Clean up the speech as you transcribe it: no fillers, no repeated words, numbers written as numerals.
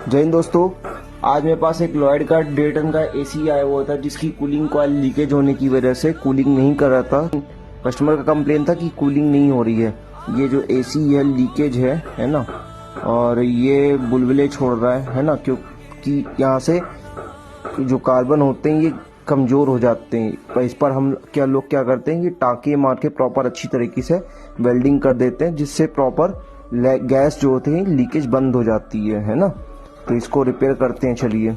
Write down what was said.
जय हिंद दोस्तों। आज मेरे पास एक लॉयड का 1.5 टन का एसी आया हुआ था जिसकी कूलिंग कॉइल लीकेज होने की वजह से कूलिंग नहीं कर रहा था। कस्टमर का कंप्लेन था कि कूलिंग नहीं हो रही है। ये जो एसी है लीकेज है ना, और ये बुलबुले छोड़ रहा है ना, क्योंकि यहाँ से जो कार्बन होते हैं ये कमज़ोर हो जाते हैं। पर इस पर हम लोग क्या करते हैं, ये टाँके मार के प्रॉपर अच्छी तरीके से वेल्डिंग कर देते हैं, जिससे प्रॉपर गैस जो होती है लीकेज बंद हो जाती है ना। तो इसको रिपेयर करते हैं, चलिए।